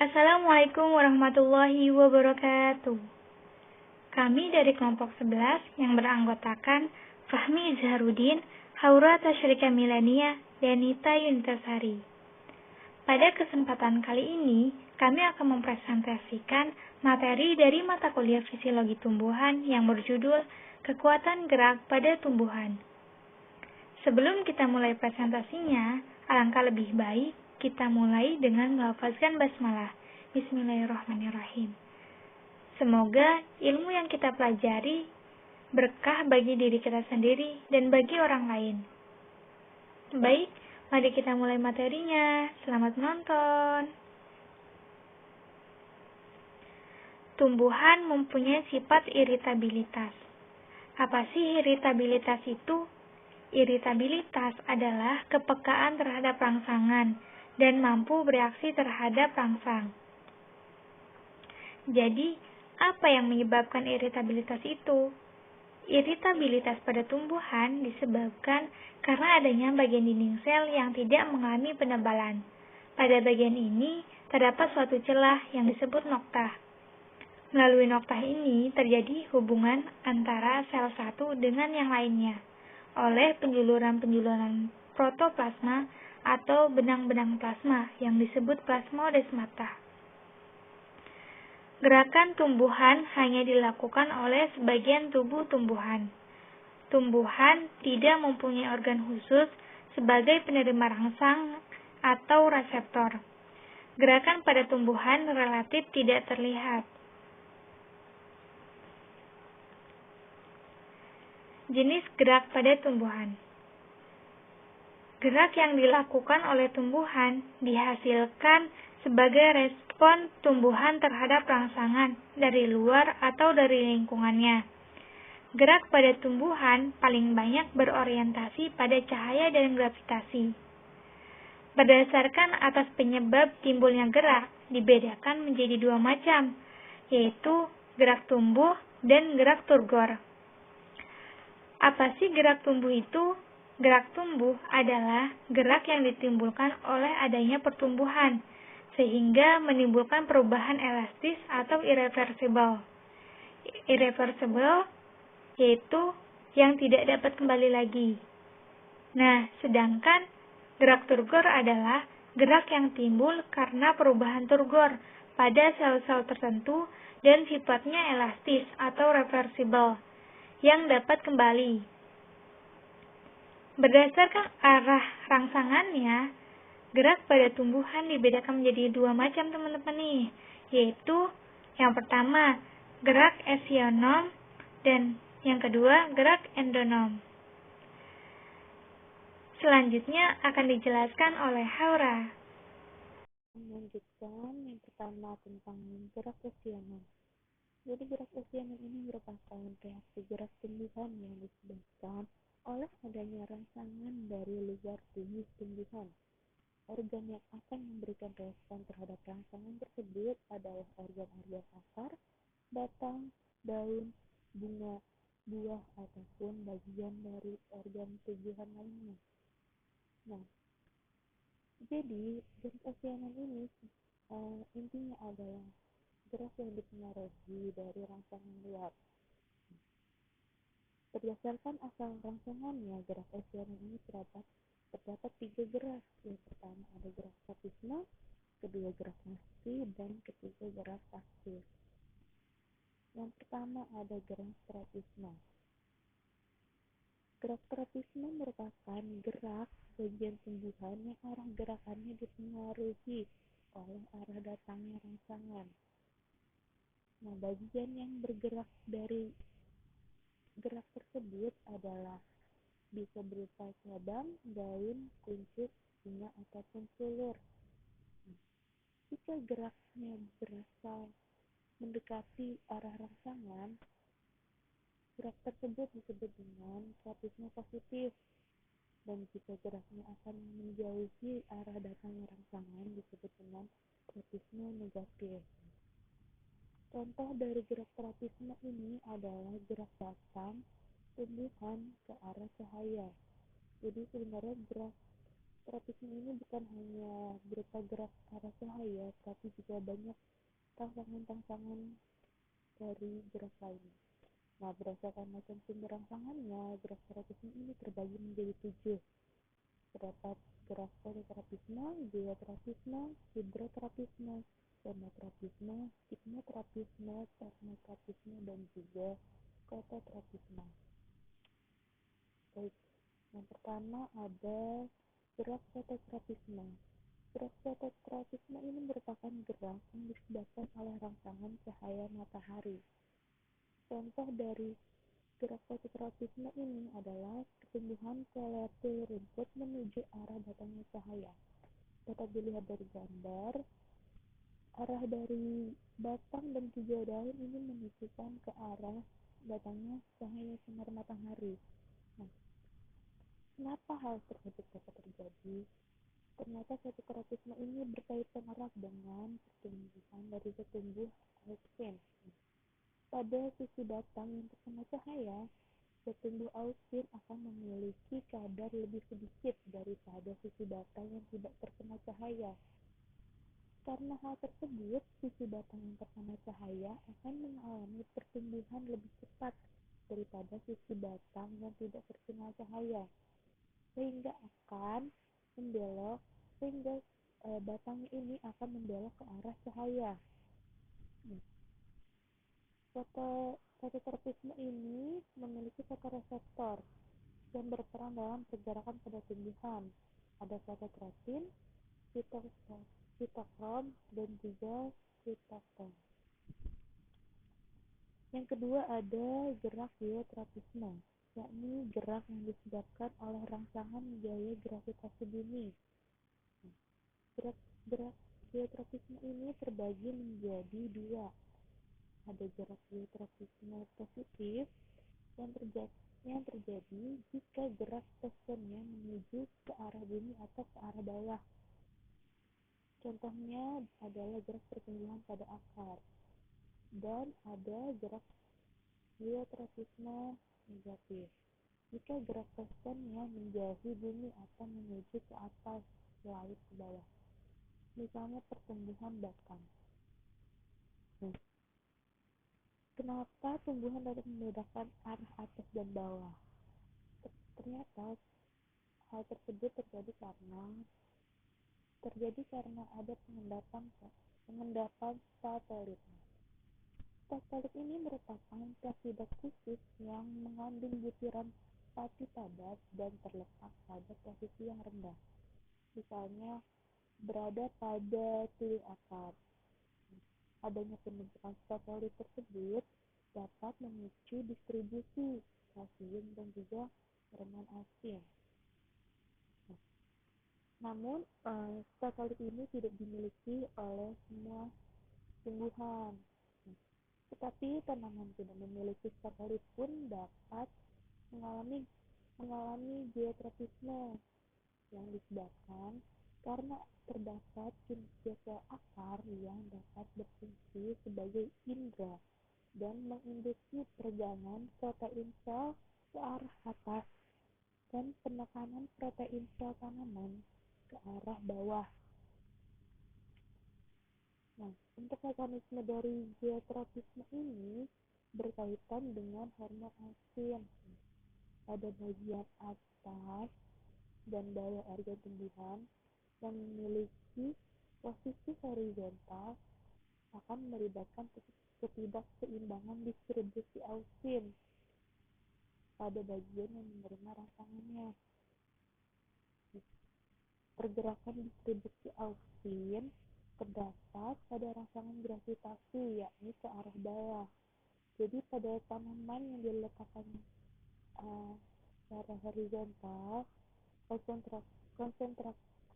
Assalamualaikum warahmatullahi wabarakatuh. Kami dari kelompok 11 yang beranggotakan Fahmi Izharuddin, Haura Tasyrika Milania, dan Nita Yunitasari. Pada kesempatan kali ini, kami akan mempresentasikan materi dari mata kuliah Fisiologi Tumbuhan yang berjudul Kekuatan Gerak pada Tumbuhan. Sebelum kita mulai presentasinya, alangkah lebih baik kita mulai dengan melafazkan basmalah. Bismillahirrahmanirrahim. Semoga ilmu yang kita pelajari berkah bagi diri kita sendiri dan bagi orang lain. Baik, mari kita mulai materinya. Selamat menonton. Tumbuhan mempunyai sifat iritabilitas. Apa sih iritabilitas itu? Iritabilitas adalah kepekaan terhadap rangsangan dan mampu bereaksi terhadap rangsang. Jadi, apa yang menyebabkan iritabilitas itu? Iritabilitas pada tumbuhan disebabkan karena adanya bagian dinding sel yang tidak mengalami penebalan. Pada bagian ini, terdapat suatu celah yang disebut noktah. Melalui noktah ini terjadi hubungan antara sel satu dengan yang lainnya oleh penjuluran-penjuluran protoplasma atau benang-benang plasma yang disebut plasmodesmata. Gerakan tumbuhan hanya dilakukan oleh sebagian tubuh tumbuhan. Tumbuhan tidak mempunyai organ khusus sebagai penerima rangsang atau reseptor. Gerakan pada tumbuhan relatif tidak terlihat. Jenis gerak pada tumbuhan. Gerak yang dilakukan oleh tumbuhan dihasilkan sebagai respon tumbuhan terhadap rangsangan dari luar atau dari lingkungannya. Gerak pada tumbuhan paling banyak berorientasi pada cahaya dan gravitasi. Berdasarkan atas penyebab timbulnya gerak, dibedakan menjadi dua macam, yaitu gerak tumbuh dan gerak turgor. Apa sih gerak tumbuh itu? Gerak tumbuh adalah gerak yang ditimbulkan oleh adanya pertumbuhan, sehingga menimbulkan perubahan elastis atau irreversible. Irreversible yaitu yang tidak dapat kembali lagi. Nah, sedangkan gerak turgor adalah gerak yang timbul karena perubahan turgor pada sel-sel tertentu dan sifatnya elastis atau reversible yang dapat kembali. Berdasarkan arah rangsangannya, gerak pada tumbuhan dibedakan menjadi dua macam teman-teman nih, yaitu yang pertama gerak esionom dan yang kedua gerak endonom. Selanjutnya akan dijelaskan oleh Haura. Melanjutkan yang pertama tentang gerak esionom. Jadi gerak esionom ini merupakan reaksi gerak tumbuhan yang disebabkan oleh adanya rangsangan dari luar tubuh tumbuhan. Organ yang akan memberikan respon terhadap rangsangan tersebut adalah organ-organ akar, batang, daun, bunga, buah, ataupun bagian dari organ tumbuhan lainnya. Nah, jadi gerak esionom ini intinya adalah gerak yang dipengaruhi dari rangsangan luar. Berdasarkan asal rangsangannya, gerak esionom ini terdapat tiga gerak. Yang pertama ada gerak tropisme, kedua gerak masti, dan ketiga gerak pasif. Yang pertama ada gerak tropisme. Gerak tropisme merupakan gerak bagian tumbuhan yang arah gerakannya dipengaruhi oleh arah datangnya rangsangan. Nah, bagian yang bergerak dari gerak tersebut adalah bisa berupa cabang, daun, kuncup, bunga, ataupun sulur. Jika geraknya berasal mendekati arah rangsangan, gerak tersebut disebut dengan tropisme positif. Dan jika geraknya akan menjauhi arah datangnya rangsangan disebut dengan tropisme negatif. Contoh dari gerak tropisme ini adalah gerak batang tumbuhan ke arah cahaya. Jadi sebenarnya gerak Tropisme ini bukan hanya berupa gerak arah cahaya, tapi juga banyak rangsangan-rangsangan dari gerak lainnya. Nah, berdasarkan macam sumber rangsangannya, gerak tropisme ini terbagi menjadi 7. Terdapat gerak fototropisme, geotropisme, hidrotropisme, chromotropisme, hipnotropisme, termotropisme, dan juga fototropisme. Baik, yang pertama ada gerak fototropisme. Gerak fototropisme ini merupakan gerak yang disebabkan oleh rangsangan cahaya matahari. Contoh dari gerak fototropisme ini adalah pertumbuhan kloropil rumput menuju arah datangnya cahaya. Dapat dilihat dari gambar, arah dari batang dan juga daun ini menunjukkan ke arah datangnya cahaya sinar matahari. Nah, kenapa hal tersebut dapat terjadi? Ternyata fototropisme ini berkaitan erat dengan pertumbuhan dari setumbuh auxin. Pada sisi batang yang terkena cahaya, setumbuh auxin akan memiliki kadar lebih sedikit daripada sisi batang yang tidak terkena cahaya. Karena hal tersebut, sisi batang yang terkena cahaya akan mengalami pertumbuhan lebih cepat daripada sisi batang yang tidak terkena cahaya, sehingga batang ini akan membelok ke arah cahaya. Fototropisme ini memiliki fotoreseptor yang berperan dalam pergerakan pada tumbuhan. Ada fototropin, sitokrom, dan juga sitokrom. Yang kedua ada gerak geotropisme, yakni gerak yang disebabkan oleh rangsangan gaya gravitasi bumi. Gerak geotropisme ini terbagi menjadi 2. Ada gerak geotropisme positif yang terjadi jika gerak teksturnya menuju ke arah bumi atau ke arah bawah. Contohnya adalah gerak pertumbuhan pada akar. Dan ada gerak geotropisme negatif jika gerak teksturnya menjauhi bumi atau menuju ke atas, lalu ke bawah. Misalnya pertumbuhan batang. Kenapa tumbuhan dapat membedakan arah atas dan bawah? Ternyata hal tersebut terjadi karena ada pengendapan satelit. Satelit ini merupakan plasida khusus yang mengandung butiran pati padat dan terletak pada posisi yang rendah. Misalnya berada pada tuli akar. Adanya pembentukan satelit tersebut dapat memicu distribusi kalsium dan juga hormon asin. Namun, satelit ini tidak dimiliki oleh semua tumbuhan. Tetapi tanaman tidak memiliki satelit pun dapat mengalami geotropisme yang disebabkan karena terdapat jenis sel akar yang dapat berfungsi sebagai indera dan menginduksi peregangan protein sel ke arah atas dan penekanan protein sel tanaman ke arah bawah. Nah, untuk mekanisme dari geotropisme ini berkaitan dengan hormon asin pada bagian atas dan bawah organ tumbuhan yang memiliki posisi horizontal akan melibatkan ketidakseimbangan distribusi auxin pada bagian yang menerima rangsangannya. Pergerakan distribusi auxin terdapat pada rangsangan gravitasi, yakni ke arah bawah. Jadi pada tanaman yang diletakkan secara horizontal,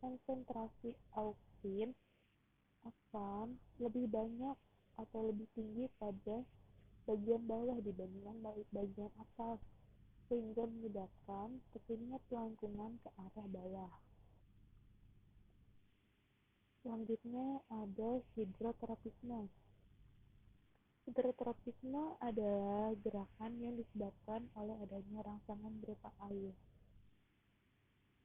konsentrasi auxin akan lebih banyak atau lebih tinggi pada bagian bawah dibandingkan bagian atas, sehingga menyebabkan terjadinya pelengkungan ke arah bawah. Selanjutnya ada hidrotropisme. Hidrotropisme adalah gerakan yang disebabkan oleh adanya rangsangan berupa air.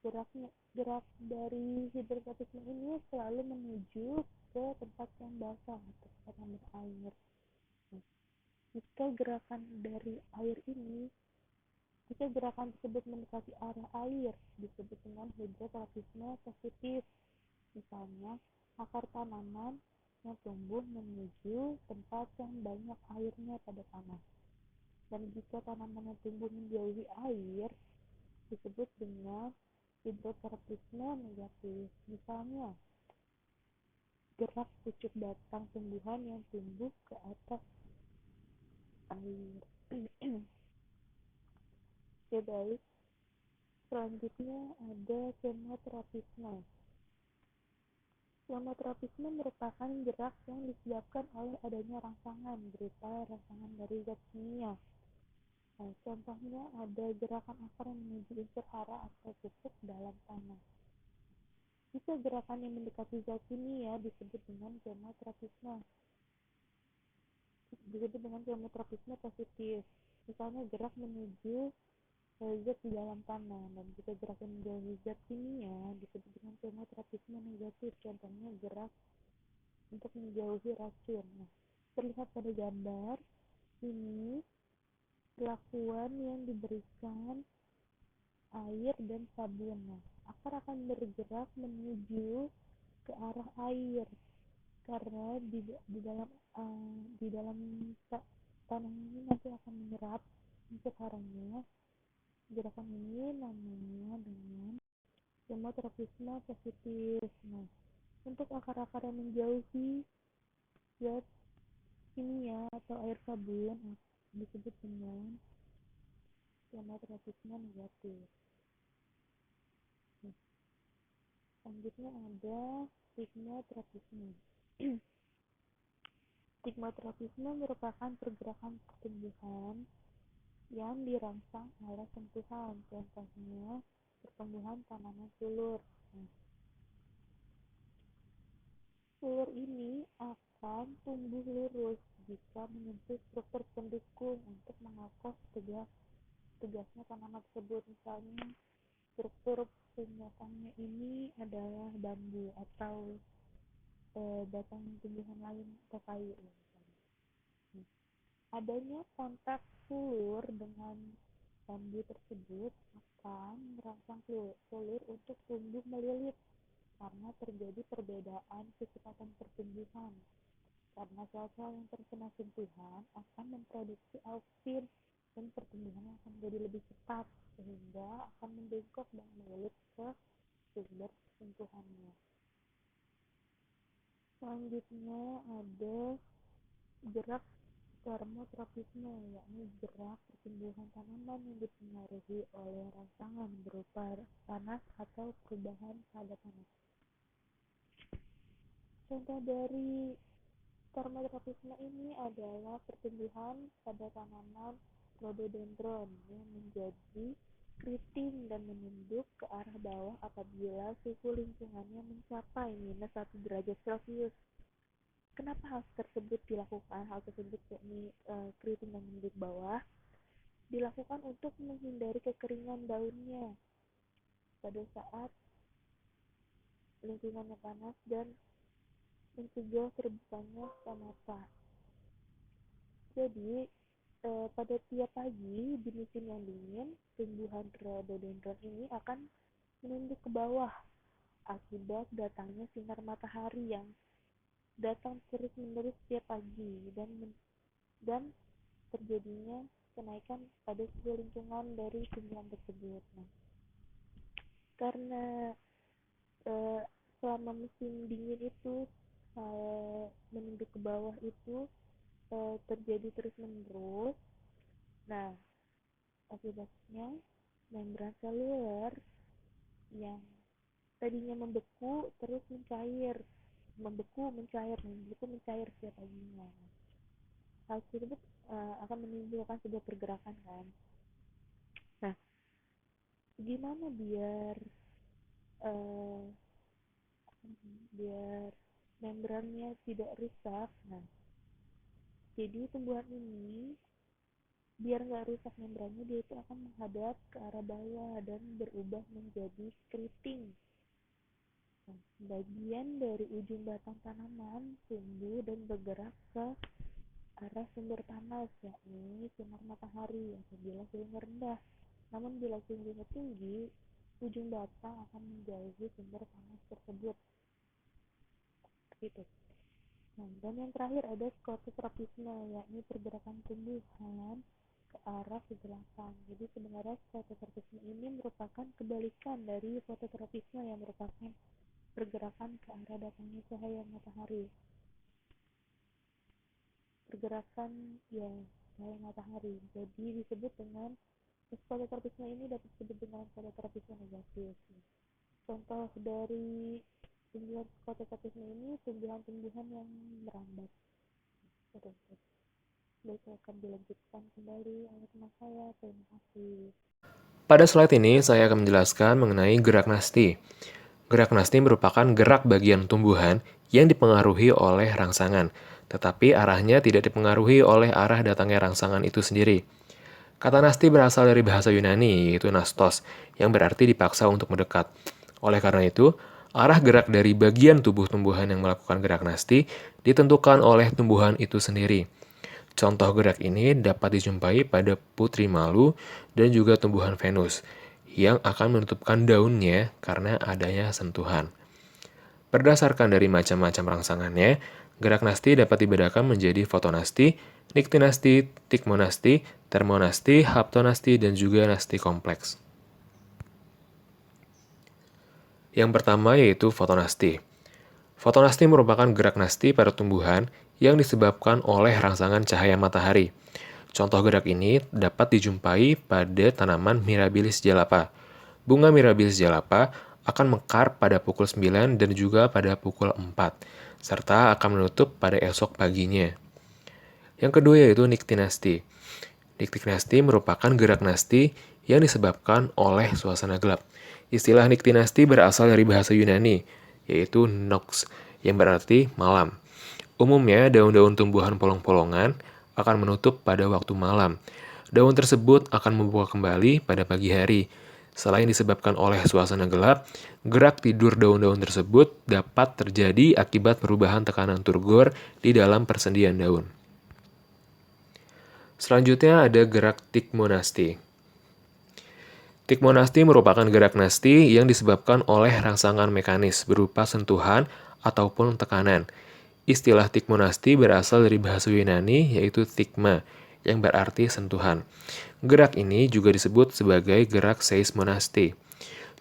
Gerak dari hidrostatisme ini selalu menuju ke tempat yang basah atau tempat yang berair. Jika gerakan dari air ini Jika gerakan tersebut mendekati arah air, disebut dengan hidrotropisme positif. Misalnya, akar tanaman yang tumbuh menuju tempat yang banyak airnya pada tanah. Dan jika tanaman yang tumbuh menjauhi air, disebut dengan hidrotropisme negatif. Misalnya, gerak pucuk batang tumbuhan yang tumbuh ke atas air. Oke, baik. Selanjutnya ada kemoterapisme. Kemoterapisme merupakan gerak yang disebabkan oleh adanya rangsangan berupa rangsangan dari zat kimia. Nah, contohnya ada gerakan akar yang menuju unsur hara atau pupuk dalam tanah. Jika gerakan yang mendekati zat kimia disebut dengan kemoterapisme positif. Misalnya gerak menuju zat di dalam tanah, dan jika gerak yang menjauhi zat kimia disebut dengan kemoterapisme negatif. Contohnya gerak untuk menjauhi racun. Nah, terlihat pada gambar ini perlakuan yang diberikan air dan sabun. Nah, akar akan bergerak menuju ke arah air karena di dalam tanah ini nanti akan menyerap unsur haranya. Gerakan ini namanya dengan kemoterapisme positif. Nah, untuk akar-akar yang menjauhi zat kimia atau air sabun disebut dengan kemoterapisme negatif. Nah, selanjutnya ada stigmoterapisme. Stigmoterapisme merupakan pergerakan pertumbuhan yang dirangsang oleh sentuhan, contohnya pertumbuhan tanaman sulur. Nah, sulur ini akan tumbuh lurus jika menyentuh struktur pendukung untuk mengokoh tegasnya tanaman tersebut. Misalnya, struktur penyatannya ini adalah bambu atau batang tumbuhan lain atau kayu. Adanya kontak sulur dengan bambu tersebut akan merangsang sulur untuk tumbuh melilit karena terjadi perbedaan kecepatan pertumbuhan. Karena sel-sel yang terkena sentuhan akan memproduksi auksin dan pertumbuhan akan menjadi lebih cepat sehingga akan membengkok dan melilit ke sumber sentuhannya. Selanjutnya ada gerak termotropisme, yakni gerak pertumbuhan tanaman yang dipengaruhi oleh rangsangan berupa panas atau perubahan pada panas. Contoh dari termotropisme ini adalah pertumbuhan pada tanaman rhododendron yang menjadi keriting dan menunduk ke arah bawah apabila suhu lingkungannya mencapai -1 derajat Celcius. Kenapa hal tersebut dilakukan? Hal tersebut yakni keriting dan menunduk bawah dilakukan untuk menghindari kekeringan daunnya pada saat lingkungannya panas dan mencegah terbukanya stomata. Jadi pada tiap pagi di musim yang dingin, tumbuhan rhododendron ini akan menunduk ke bawah akibat datangnya sinar matahari yang datang terus-menerus setiap pagi dan terjadinya kenaikan pada suhu lingkungan dari tumbuhan tersebut. Nah, karena selama musim dingin itu menunduk ke bawah itu terjadi terus-menerus. Nah, akibatnya membran seluler yang tadinya membeku terus mencair setiap paginya. Hal tersebut akan menimbulkan sebuah pergerakan kan. Nah, gimana biar membrannya tidak rusak? Nah, jadi tumbuhan ini Biar nggak rusak membrannya, dia itu akan menghadap ke arah bawah dan berubah menjadi keriting. Nah, bagian dari ujung batang tanaman tumbuh dan bergerak ke arah sumber panas, yakni sinar matahari apabila suhunya rendah. Namun bila suhunya tinggi, ujung batang akan menjauhi sumber panas tersebut. Gitu. Nah, dan yang terakhir ada skototropisme, yakni pergerakan tumbuhan ke arah ke belakang. Jadi sebenarnya skototropisme ini merupakan kebalikan dari fototropisme yang merupakan pergerakan ke arah datangnya cahaya matahari. Pergerakan cahaya matahari. Jadi disebut dengan fototropisme ini dapat disebut dengan fototropisme negatif. Contoh dari tumbuhan fototropisme ini tumbuhan-tumbuhan yang merambat. Baik, akan dilanjutkan kembali oleh teman saya. Terima kasih. Pada slide ini, saya akan menjelaskan mengenai gerak nasti. Gerak nasti merupakan gerak bagian tumbuhan yang dipengaruhi oleh rangsangan, tetapi arahnya tidak dipengaruhi oleh arah datangnya rangsangan itu sendiri. Kata nasti berasal dari bahasa Yunani, yaitu nastos, yang berarti dipaksa untuk mendekat. Oleh karena itu, arah gerak dari bagian tubuh tumbuhan yang melakukan gerak nasti ditentukan oleh tumbuhan itu sendiri. Contoh gerak ini dapat dijumpai pada putri malu dan juga tumbuhan Venus, yang akan menutupkan daunnya karena adanya sentuhan. Berdasarkan dari macam-macam rangsangannya, gerak nasti dapat dibedakan menjadi fotonasti, niktinasti, tikmonasti, termonasti, haptonasti, dan juga nasti kompleks. Yang pertama yaitu fotonasti. Fotonasti merupakan gerak nasti pada tumbuhan yang disebabkan oleh rangsangan cahaya matahari. Contoh gerak ini dapat dijumpai pada tanaman Mirabilis jalapa. Bunga Mirabilis jalapa akan mekar pada pukul 9 dan juga pada pukul 4, serta akan menutup pada esok paginya. Yang kedua yaitu niktinasti. Niktinasti merupakan gerak nasti yang disebabkan oleh suasana gelap. Istilah niktinasti berasal dari bahasa Yunani, yaitu nox, yang berarti malam. Umumnya, daun-daun tumbuhan polong-polongan akan menutup pada waktu malam. Daun tersebut akan membuka kembali pada pagi hari. Selain disebabkan oleh suasana gelap, gerak tidur daun-daun tersebut dapat terjadi akibat perubahan tekanan turgor di dalam persendian daun. Selanjutnya ada gerak tikmonasti. Tikmonasti merupakan gerak nasti yang disebabkan oleh rangsangan mekanis berupa sentuhan ataupun tekanan. Istilah tikmonasti berasal dari bahasa Yunani yaitu tikma, yang berarti sentuhan. Gerak ini juga disebut sebagai gerak seismonasti.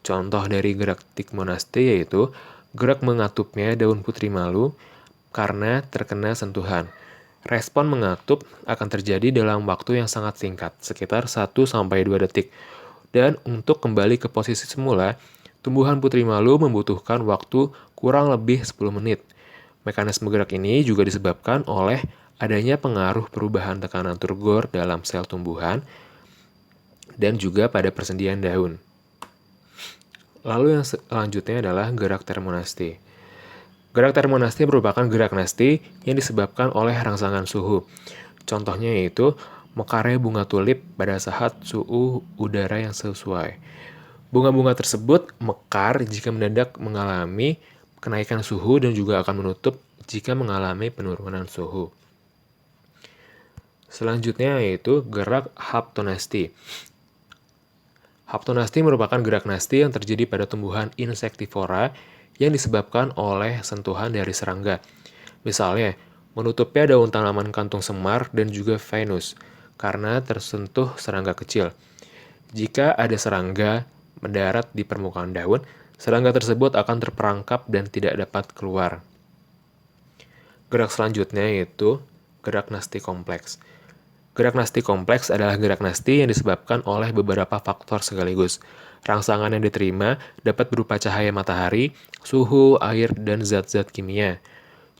Contoh dari gerak tikmonasti yaitu gerak mengatupnya daun putri malu karena terkena sentuhan. Respon mengatup akan terjadi dalam waktu yang sangat singkat, sekitar 1-2 detik. Dan untuk kembali ke posisi semula, tumbuhan putri malu membutuhkan waktu kurang lebih 10 menit. Mekanisme gerak ini juga disebabkan oleh adanya pengaruh perubahan tekanan turgor dalam sel tumbuhan dan juga pada persendian daun. Lalu yang selanjutnya adalah gerak termonasti. Gerak termonasti merupakan gerak nasti yang disebabkan oleh rangsangan suhu. Contohnya yaitu mekarnya bunga tulip pada saat suhu udara yang sesuai. Bunga-bunga tersebut mekar jika mendadak mengalami kenaikan suhu dan juga akan menutup jika mengalami penurunan suhu. Selanjutnya yaitu gerak haptonasti. Haptonasti merupakan gerak nasti yang terjadi pada tumbuhan insektivora yang disebabkan oleh sentuhan dari serangga. Misalnya, menutupnya daun tanaman kantung semar dan juga Venus karena tersentuh serangga kecil. Jika ada serangga mendarat di permukaan daun, serangga tersebut akan terperangkap dan tidak dapat keluar. Gerak selanjutnya yaitu gerak nasti kompleks. Gerak nasti kompleks adalah gerak nasti yang disebabkan oleh beberapa faktor sekaligus. Rangsangan yang diterima dapat berupa cahaya matahari, suhu, air, dan zat-zat kimia.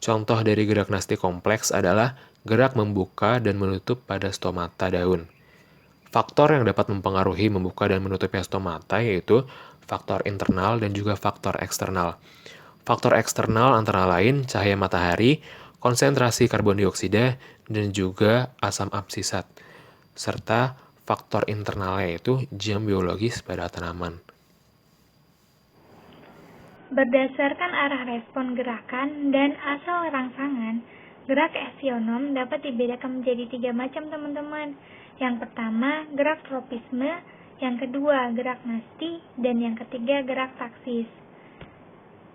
Contoh dari gerak nasti kompleks adalah gerak membuka dan menutup pada stomata daun. Faktor yang dapat mempengaruhi membuka dan menutupnya stomata yaitu faktor internal dan juga faktor eksternal. Faktor eksternal antara lain cahaya matahari, konsentrasi karbon dioksida, dan juga asam absisat. serta faktor internalnya yaitu jam biologis pada tanaman. Berdasarkan arah respon gerakan dan asal rangsangan, gerak eksionom dapat dibedakan menjadi 3 macam, teman-teman. Yang pertama, gerak tropisme, yang kedua, gerak nasti, dan yang ketiga, gerak taksis.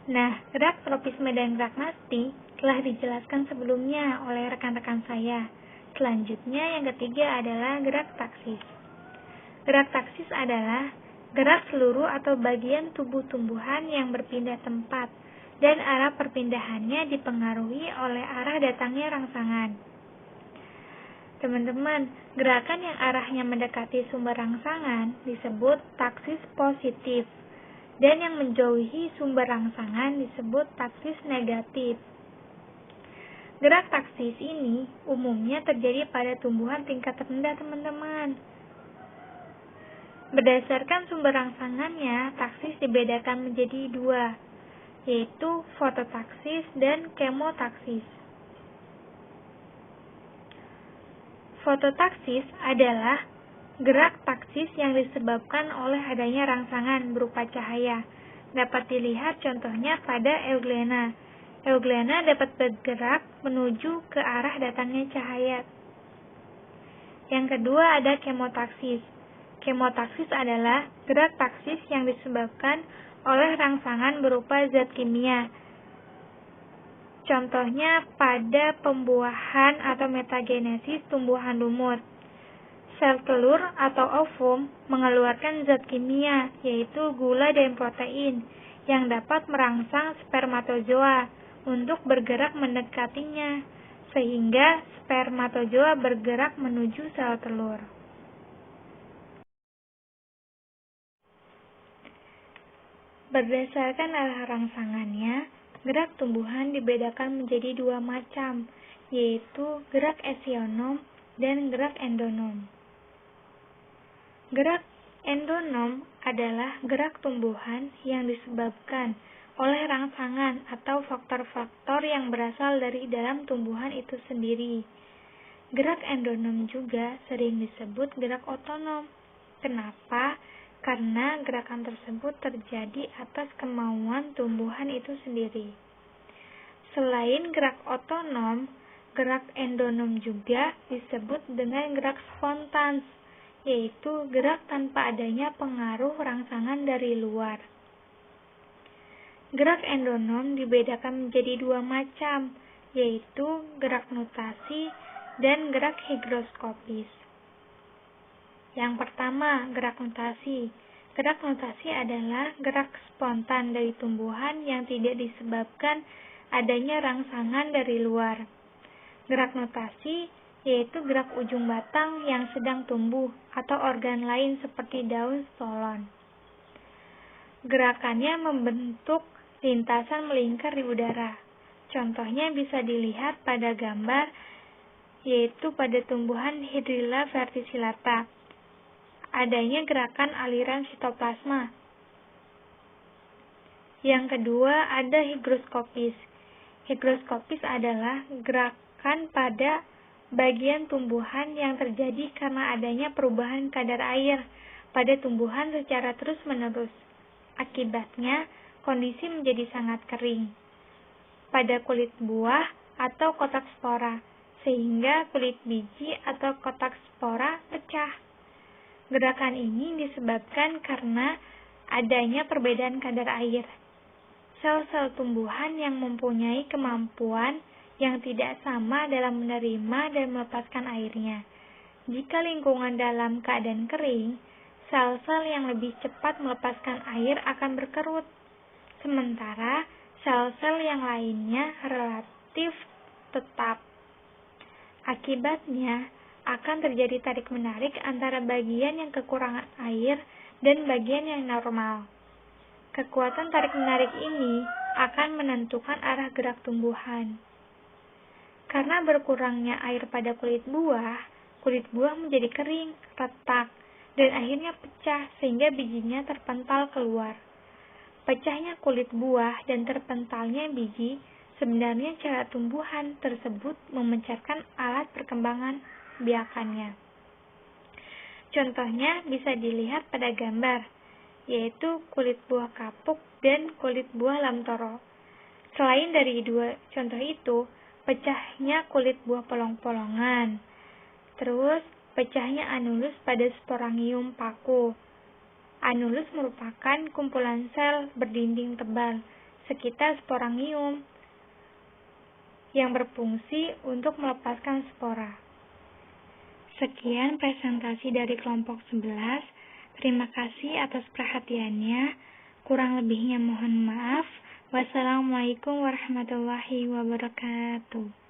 Nah, gerak tropisme dan gerak nasti telah dijelaskan sebelumnya oleh rekan-rekan saya. Selanjutnya, yang ketiga adalah gerak taksis. Gerak taksis adalah gerak seluruh atau bagian tubuh tumbuhan yang berpindah tempat, dan arah perpindahannya dipengaruhi oleh arah datangnya rangsangan. Teman-teman, gerakan yang arahnya mendekati sumber rangsangan disebut taksis positif, dan yang menjauhi sumber rangsangan disebut taksis negatif. Gerak taksis ini umumnya terjadi pada tumbuhan tingkat rendah, teman-teman. Berdasarkan sumber rangsangannya, taksis dibedakan menjadi 2, yaitu fototaksis dan kemotaksis. Fototaksis adalah gerak taksis yang disebabkan oleh adanya rangsangan berupa cahaya. Dapat dilihat contohnya pada euglena. Euglena dapat bergerak menuju ke arah datangnya cahaya. Yang kedua ada kemotaksis. Kemotaksis adalah gerak taksis yang disebabkan oleh rangsangan berupa zat kimia. Contohnya pada pembuahan atau metagenesis tumbuhan lumut. Sel telur atau ovum mengeluarkan zat kimia, yaitu gula dan protein, yang dapat merangsang spermatozoa untuk bergerak mendekatinya, sehingga spermatozoa bergerak menuju sel telur. Berdasarkan arah rangsangannya, gerak tumbuhan dibedakan menjadi 2 macam, yaitu gerak eksionom dan gerak endonom. Gerak endonom adalah gerak tumbuhan yang disebabkan oleh rangsangan atau faktor-faktor yang berasal dari dalam tumbuhan itu sendiri. Gerak endonom juga sering disebut gerak otonom. Kenapa? Karena gerakan tersebut terjadi atas kemauan tumbuhan itu sendiri. Selain gerak otonom, gerak endonom juga disebut dengan gerak spontan, yaitu gerak tanpa adanya pengaruh rangsangan dari luar. Gerak endonom dibedakan menjadi 2 macam, yaitu gerak nutasi dan gerak higroskopis. Yang pertama, gerak nutasi. Gerak nutasi adalah gerak spontan dari tumbuhan yang tidak disebabkan adanya rangsangan dari luar. Gerak nutasi yaitu gerak ujung batang yang sedang tumbuh atau organ lain seperti daun stolon. Gerakannya membentuk lintasan melingkar di udara. Contohnya bisa dilihat pada gambar, yaitu pada tumbuhan Hydrilla verticillata. Adanya gerakan aliran sitoplasma. Yang kedua ada higroskopis. Higroskopis adalah gerakan pada bagian tumbuhan yang terjadi karena adanya perubahan kadar air pada tumbuhan secara terus-menerus. Akibatnya, kondisi menjadi sangat kering pada kulit buah atau kotak spora, sehingga kulit biji atau kotak spora pecah. Gerakan ini disebabkan karena adanya perbedaan kadar air. Sel-sel tumbuhan yang mempunyai kemampuan yang tidak sama dalam menerima dan melepaskan airnya. Jika lingkungan dalam keadaan kering, sel-sel yang lebih cepat melepaskan air akan berkerut, sementara sel-sel yang lainnya relatif tetap. Akibatnya, akan terjadi tarik-menarik antara bagian yang kekurangan air dan bagian yang normal. Kekuatan tarik-menarik ini akan menentukan arah gerak tumbuhan. Karena berkurangnya air pada kulit buah menjadi kering, retak, dan akhirnya pecah sehingga bijinya terpental keluar. Pecahnya kulit buah dan terpentalnya biji sebenarnya cara tumbuhan tersebut memencetkan alat perkembangan biakannya. Contohnya bisa dilihat pada gambar, yaitu kulit buah kapuk dan kulit buah lamtoro. Selain dari dua contoh itu, pecahnya kulit buah polong-polongan, terus pecahnya anulus pada sporangium paku. Anulus merupakan kumpulan sel berdinding tebal sekitar sporangium yang berfungsi untuk melepaskan spora. Sekian presentasi dari kelompok 11. Terima kasih atas perhatiannya. Kurang lebihnya mohon maaf. Wassalamualaikum warahmatullahi wabarakatuh.